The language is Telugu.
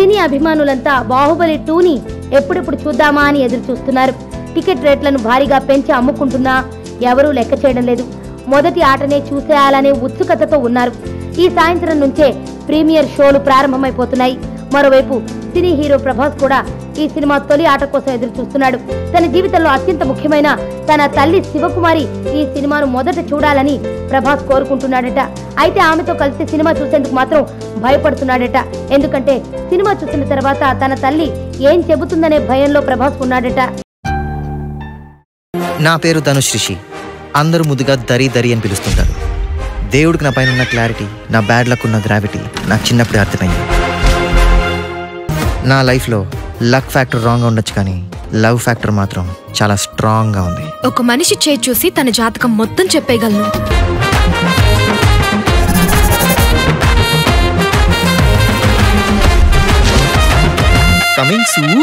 సినీ అభిమానులంతా బాహుబలి 2ని ఎప్పుడెప్పుడు చూద్దామా అని ఎదురు చూస్తున్నారు. టికెట్ రేట్లను భారీగా పెంచి అమ్ముకుంటున్నా ఎవరూ లెక్క చేయడం లేదు. మొదటి ఆటనే చూసేయాలనే ఉత్సుకతతో ఉన్నారు. ఈ సాయంత్రం నుంచే ప్రీమియర్ షోలు ప్రారంభమైపోతున్నాయి. మరోవైపు సినీ హీరో ప్రభాస్ కూడా ఈ సినిమా తొలి ఆట కోసం ఎదురు చూస్తున్నాడు. తన జీవితంలో అత్యంత ముఖ్యమైన తన తల్లి శివకుమారి ఈ సినిమాను మొదట చూడాలని ప్రభాస్ కోరుకుంటున్నాడట. అయితే ఆమెతో కలిసి సినిమా చూసేందుకు మాత్రం భయపడుతున్నాడట. ఎందుకంటే సినిమా చూసిన తర్వాత తన తల్లి ఏం చెబుతుందనే భయంలో ప్రభాస్ ఉన్నాడట. నా పేరు ధనుష్ రిషి. అందరూ ముద్దుగా దరి దరి అని పిలుస్తుంటారు. దేవుడికి నా పైన ఉన్న క్లారిటీ, నా బ్యాడ్ లక్ ఉన్న గ్రావిటీ నాకు చిన్నప్పుడే అర్థమైంది. నా లైఫ్లో లక్ ఫ్యాక్టర్ రాంగ్గా ఉండొచ్చు, కానీ లవ్ ఫ్యాక్టర్ మాత్రం చాలా స్ట్రాంగ్గా ఉంది. ఒక మనిషి చేయి చూసి తన జాతకం మొత్తం చెప్పేయగలను. Coming soon.